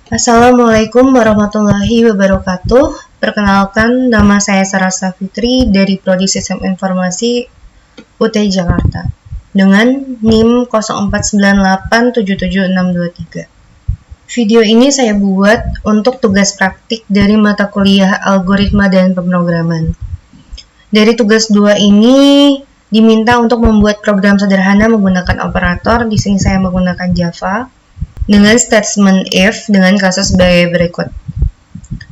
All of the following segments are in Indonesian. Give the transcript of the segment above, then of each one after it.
Assalamualaikum warahmatullahi wabarakatuh. Perkenalkan, nama saya Sarah Safitri dari Prodi Sistem Informasi UT Jakarta dengan NIM 04987763. Video ini saya buat untuk tugas praktik dari mata kuliah Algoritma dan Pemrograman. Dari tugas 2 ini diminta untuk membuat program sederhana menggunakan operator. Di sini saya menggunakan Java dengan statement if dengan kasus sebagai berikut.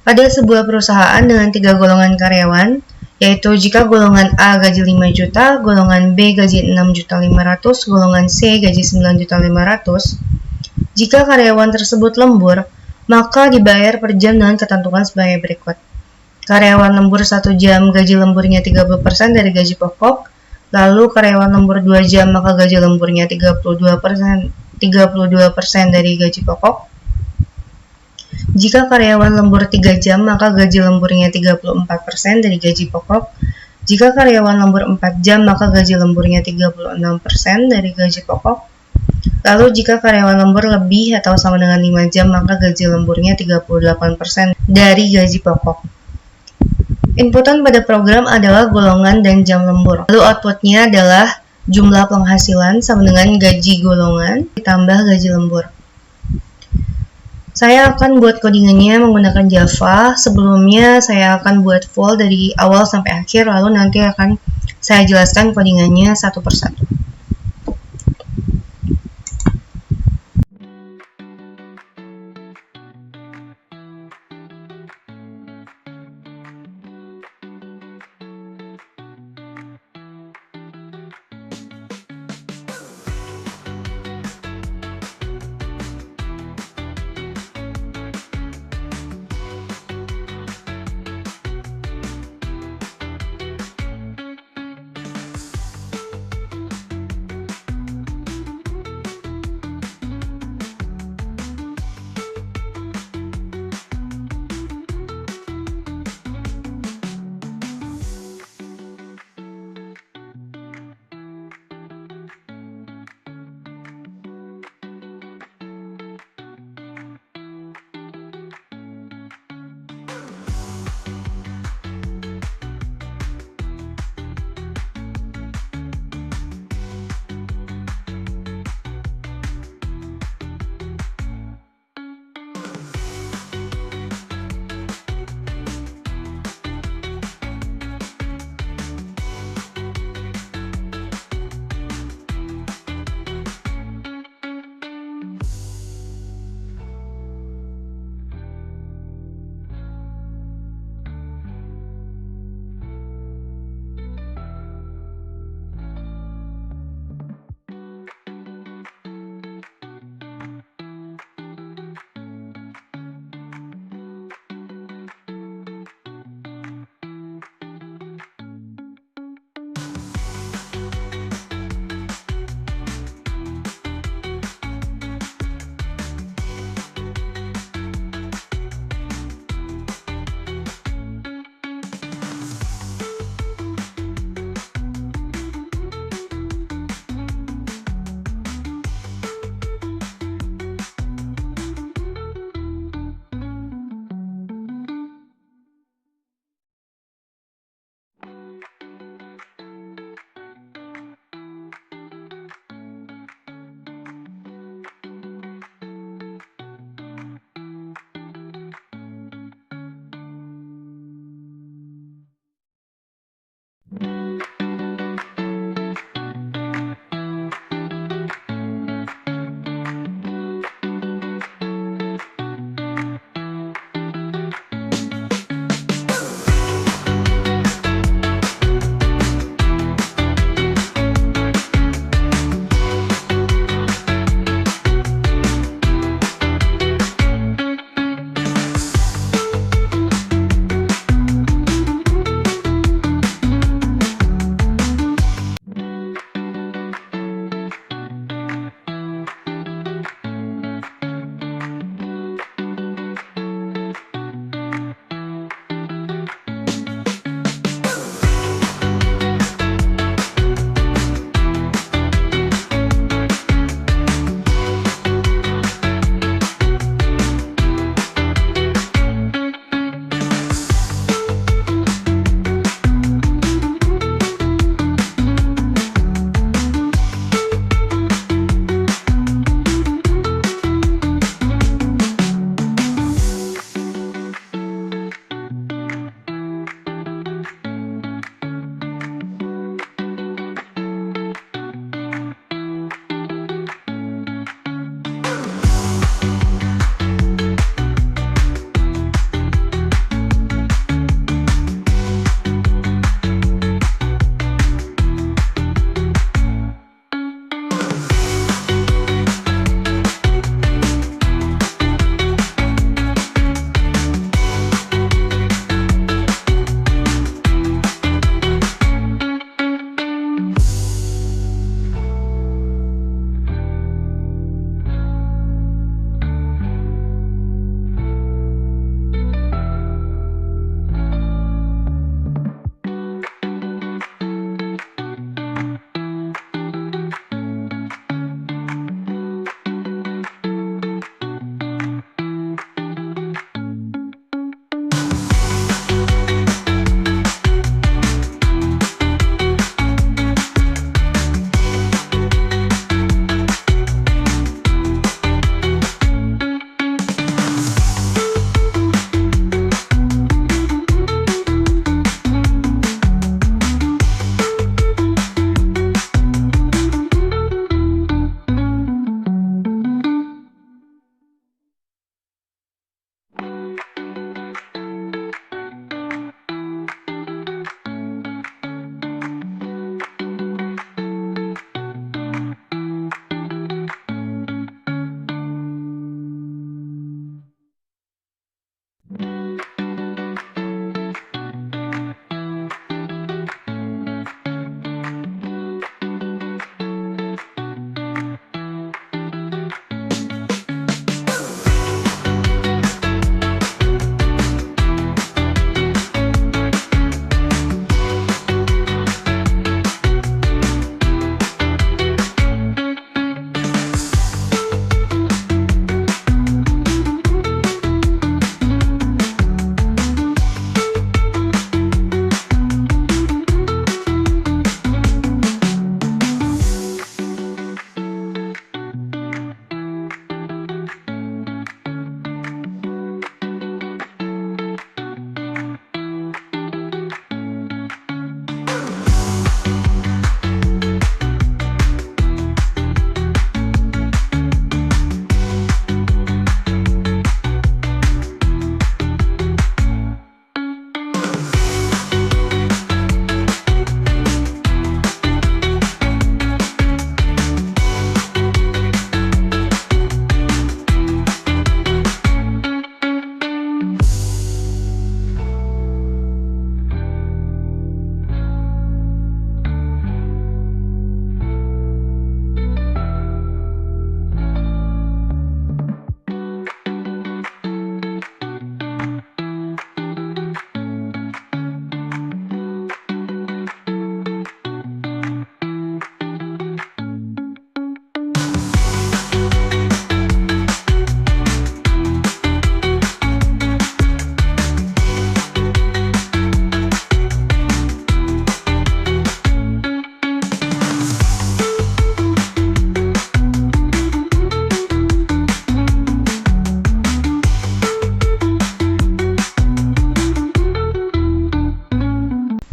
Pada sebuah perusahaan dengan 3 golongan karyawan, yaitu jika golongan A gaji 5 juta, golongan B gaji 6.500.000, golongan C gaji 9.500.000. Jika karyawan tersebut lembur, maka dibayar per jam dengan ketentuan sebagai berikut. Karyawan lembur 1 jam, gaji lemburnya 30% dari gaji pokok. Lalu karyawan lembur 2 jam, maka gaji lemburnya 32% dari gaji pokok. Jika karyawan lembur 3 jam, maka gaji lemburnya 34% dari gaji pokok. Jika karyawan lembur 4 jam, maka gaji lemburnya 36% dari gaji pokok. Lalu jika karyawan lembur lebih atau sama dengan 5 jam, maka gaji lemburnya 38% dari gaji pokok. Inputan pada program adalah golongan dan jam lembur. Lalu outputnya adalah jumlah penghasilan sama dengan gaji golongan ditambah gaji lembur. Saya akan buat codingannya menggunakan Java. Sebelumnya saya akan buat full dari awal sampai akhir, lalu nanti akan saya jelaskan codingannya satu persatu.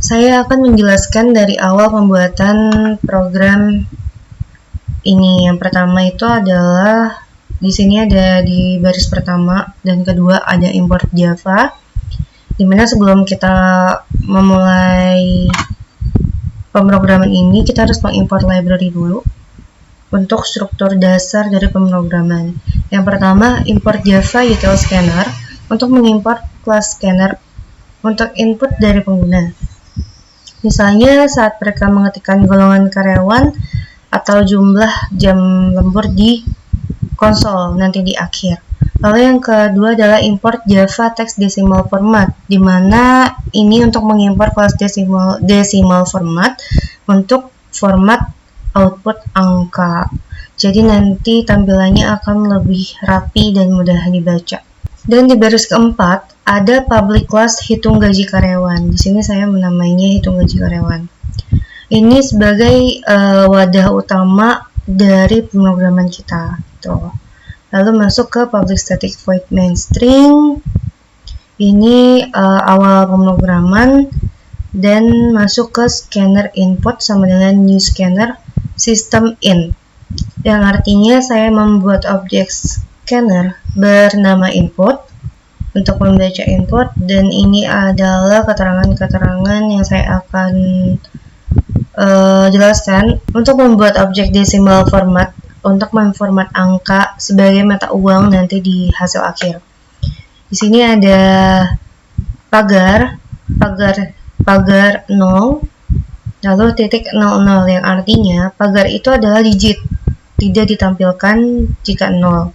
saya akan menjelaskan dari awal pembuatan program ini. Yang pertama itu adalah di sini ada di baris pertama dan kedua ada import Java. Dimana sebelum kita memulai pemrograman ini kita harus mengimport library dulu untuk struktur dasar dari pemrograman. Yang pertama import Java util scanner untuk mengimport kelas scanner untuk input dari pengguna. Misalnya saat mereka mengetikkan golongan karyawan atau jumlah jam lembur di konsol nanti di akhir. Lalu yang kedua adalah import Java text decimal format, di mana ini untuk mengimport kelas decimal format untuk format output angka. Jadi nanti tampilannya akan lebih rapi dan mudah dibaca. Dan di baris keempat ada public class hitung gaji karyawan. Di sini saya menamainya hitung gaji karyawan. Ini sebagai wadah utama dari pemrograman kita. Tuh. Lalu masuk ke public static void main string. Ini awal pemrograman dan masuk ke scanner input sama dengan new scanner system in. Yang artinya saya membuat objek scanner bernama input untuk membaca input, dan ini adalah keterangan-keterangan yang saya akan jelaskan untuk membuat objek decimal format untuk memformat angka sebagai mata uang nanti di hasil akhir. Di sini ada pagar 0, lalu titik 00 yang artinya pagar itu adalah digit, tidak ditampilkan jika 0.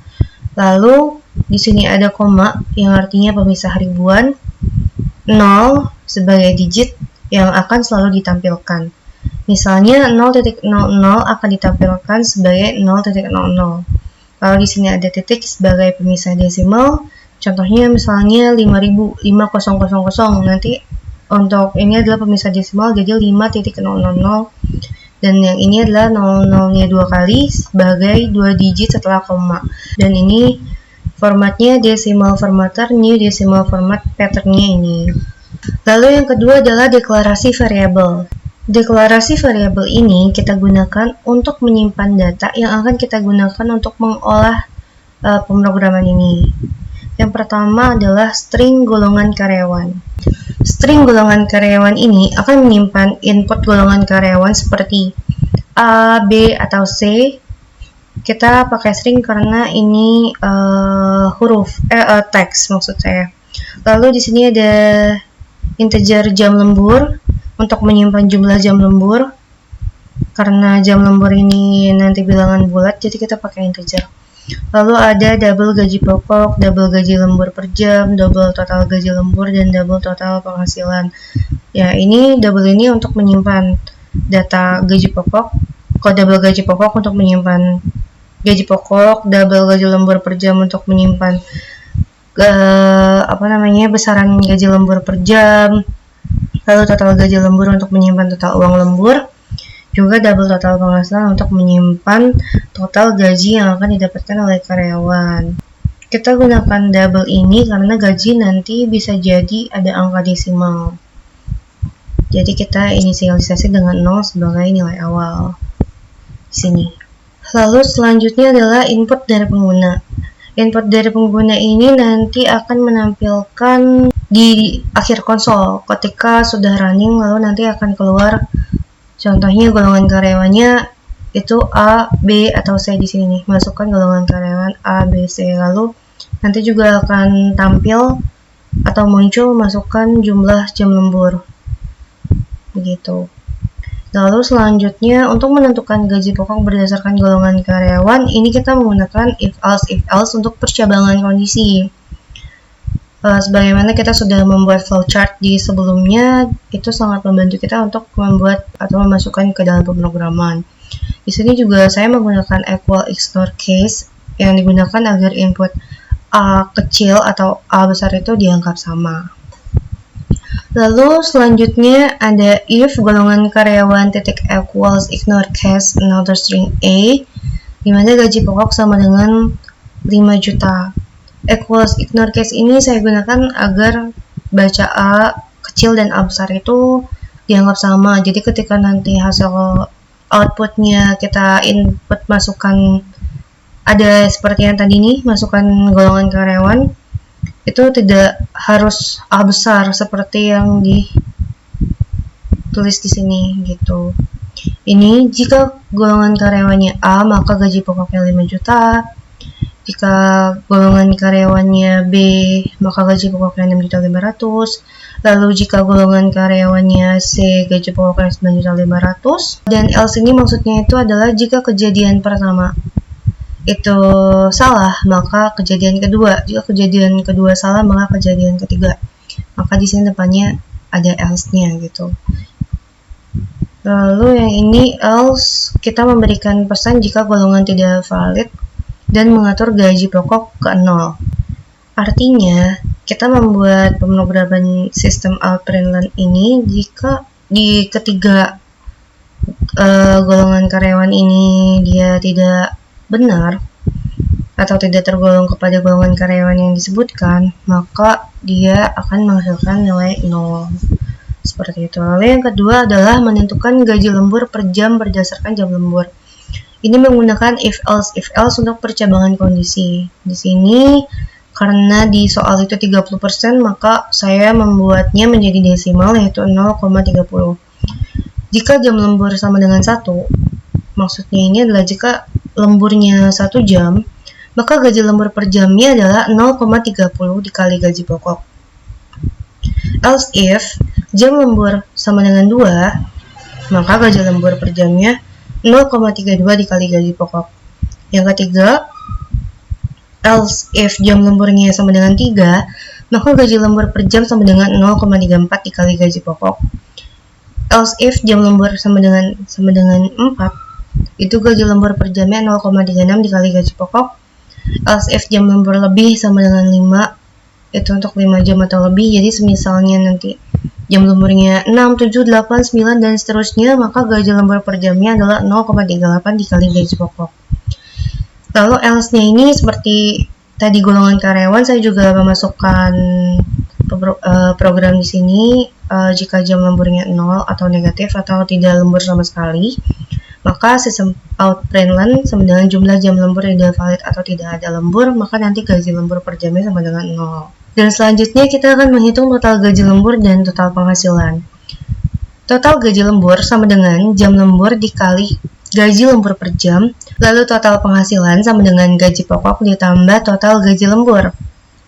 Lalu di sini ada koma yang artinya pemisah ribuan, 0 sebagai digit yang akan selalu ditampilkan. Misalnya 0.00 akan ditampilkan sebagai 0.00. Lalu di sini ada titik sebagai pemisah desimal. Contohnya misalnya 5000, nanti untuk ini adalah pemisah desimal jadi 5.000, dan yang ini adalah 00-nya 2 kali sebagai 2 digit setelah koma. Dan ini formatnya decimal formatter, new decimal format patternnya ini. Lalu yang kedua adalah deklarasi variabel. Deklarasi variabel ini kita gunakan untuk menyimpan data yang akan kita gunakan untuk mengolah pemrograman ini. Yang pertama adalah string golongan karyawan. String golongan karyawan ini akan menyimpan input golongan karyawan seperti A, B, atau C. Kita pakai string karena ini teks maksud saya. Lalu di sini ada integer jam lembur untuk menyimpan jumlah jam lembur. Karena jam lembur ini nanti bilangan bulat, jadi kita pakai integer. Lalu ada double gaji pokok, double gaji lembur per jam, double total gaji lembur, dan double total penghasilan. Ya, ini double ini untuk menyimpan data gaji pokok. Kalau double gaji pokok untuk menyimpan gaji pokok, double gaji lembur per jam untuk menyimpan besaran gaji lembur per jam, lalu total gaji lembur untuk menyimpan total uang lembur, juga double total penghasilan untuk menyimpan total gaji yang akan didapatkan oleh karyawan. Kita gunakan double ini karena gaji nanti bisa jadi ada angka desimal. Jadi kita inisialisasi dengan 0 sebagai nilai awal di sini. Lalu selanjutnya adalah input dari pengguna. Input dari pengguna ini nanti akan menampilkan di akhir konsol ketika sudah running, lalu nanti akan keluar contohnya golongan karyawannya itu A, B, atau C di sini. Masukkan golongan karyawan A, B, C, lalu nanti juga akan tampil atau muncul masukkan jumlah jam lembur. Begitu. Lalu selanjutnya untuk menentukan gaji pokok berdasarkan golongan karyawan, ini kita menggunakan if else untuk percabangan kondisi. Sebagaimana kita sudah membuat flowchart di sebelumnya, itu sangat membantu kita untuk membuat atau memasukkan ke dalam pemrograman. Di sini juga saya menggunakan equal ignore case yang digunakan agar input A kecil atau A besar itu dianggap sama. Lalu selanjutnya ada if golongan karyawan titik equals ignore case another string A, di mana gaji pokok sama dengan 5 juta. Equals ignore case ini saya gunakan agar baca A kecil dan A besar itu dianggap sama. Jadi ketika nanti hasil outputnya kita input masukkan ada seperti yang tadi nih, masukkan golongan karyawan, itu tidak harus A besar seperti yang ditulis di sini gitu. Ini jika golongan karyawannya A, maka gaji pokoknya 5 juta. Jika golongan karyawannya B, maka gaji pokoknya 6.500.000. Lalu jika golongan karyawannya C, gaji pokoknya 9.500.000. Dan else ini maksudnya itu adalah jika kejadian pertama itu salah, maka kejadian kedua. Jika kejadian kedua salah, maka kejadian ketiga. Maka di sini depannya ada else-nya gitu. Lalu yang ini else, kita memberikan pesan jika golongan tidak valid dan mengatur gaji pokok ke 0. Artinya, kita membuat pemrograman sistem Outbrainland ini jika di ketiga golongan karyawan ini dia tidak benar atau tidak tergolong kepada golongan karyawan yang disebutkan, maka dia akan menghasilkan nilai 0. Seperti itu. Lalu yang kedua adalah menentukan gaji lembur per jam berdasarkan jam lembur. Ini menggunakan if else untuk percabangan kondisi. Di sini karena di soal itu 30%, maka saya membuatnya menjadi desimal yaitu 0,30. Jika jam lembur sama dengan 1, maksudnya ini adalah jika lemburnya 1 jam, maka gaji lembur per jamnya adalah 0,30 dikali gaji pokok. Else if jam lembur sama dengan 2, maka gaji lembur per jamnya 0,32 dikali gaji pokok. Yang ketiga, else if jam lemburnya sama dengan 3, maka gaji lembur per jam sama dengan 0,34 dikali gaji pokok. Else if jam lembur sama dengan 4, itu gaji lembur per jamnya 0,36 dikali gaji pokok. Else if jam lembur lebih sama dengan 5, itu untuk 5 jam atau lebih. Jadi semisalnya nanti jam lemburnya 6, 7, 8, 9, dan seterusnya, maka gaji lembur per jamnya adalah 0,38 dikali gaji pokok. Lalu else-nya ini seperti tadi golongan karyawan, saya juga memasukkan program di sini. Jika jam lemburnya 0 atau negatif atau tidak lembur sama sekali, maka sistem Outbrainland sama dengan jumlah jam lembur yang tidak valid atau tidak ada lembur, maka nanti gaji lembur per jamnya sama dengan 0. Dan selanjutnya kita akan menghitung total gaji lembur dan total penghasilan. Total gaji lembur sama dengan jam lembur dikali gaji lembur per jam, lalu total penghasilan sama dengan gaji pokok ditambah total gaji lembur.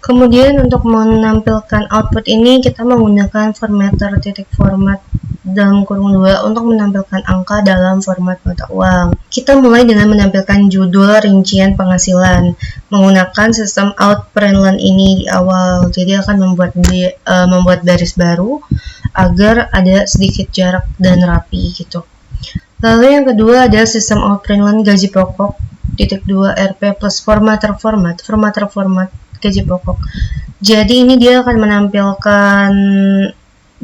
Kemudian untuk menampilkan output ini kita menggunakan formatter titik format dalam kurung 2 untuk menampilkan angka dalam format mata uang. Kita mulai dengan menampilkan judul rincian penghasilan menggunakan sistem Outbrainland ini di awal. Jadi akan membuat baris baru agar ada sedikit jarak dan rapi gitu. Lalu yang kedua ada sistem Outbrainland gaji pokok titik 2 RP plus formatter format gaji pokok. Jadi ini dia akan menampilkan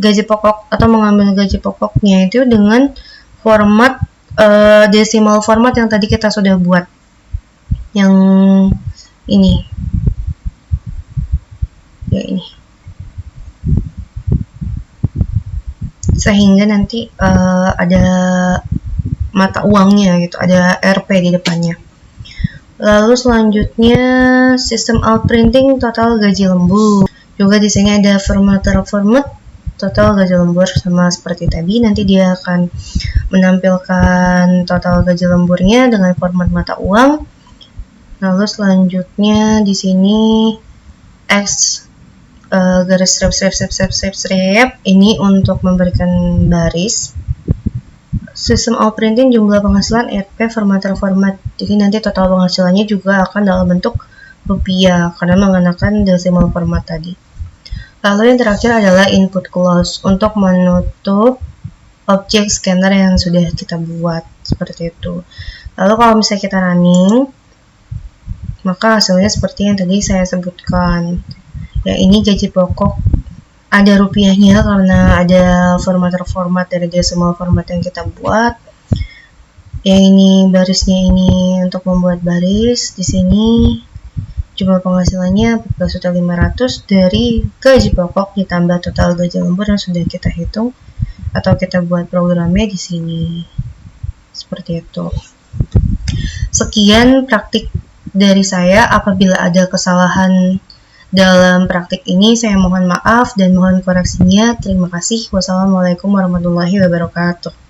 gaji pokok atau mengambil gaji pokoknya itu dengan format decimal format yang tadi kita sudah buat, yang ini ya, ini, sehingga nanti ada mata uangnya gitu, ada RP di depannya. Lalu selanjutnya sistem outprinting total gaji lembur. Juga di sini ada formatter format total gaji lembur sama seperti tadi. Nanti dia akan menampilkan total gaji lemburnya dengan format mata uang. Lalu selanjutnya di sini X garis strip ini untuk memberikan baris. Sistem outprinting jumlah penghasilan RP formatter format. Jadi nanti total penghasilannya juga akan dalam bentuk rupiah karena menggunakan decimal format tadi. Lalu yang terakhir adalah input close untuk menutup objek scanner yang sudah kita buat seperti itu. Lalu kalau misalnya kita running, maka hasilnya seperti yang tadi saya sebutkan. Ya, ini gaji pokok ada rupiahnya karena ada formatter format dari decimal format yang kita buat. Yang ini barisnya ini untuk membuat baris. Di sini jumlah penghasilannya 14.500 dari gaji pokok ditambah total gaji lembur yang sudah kita hitung atau kita buat programnya di sini. Seperti itu. Sekian praktik dari saya. Apabila ada kesalahan dalam praktik ini, saya mohon maaf dan mohon koreksinya. Terima kasih. Wassalamualaikum warahmatullahi wabarakatuh.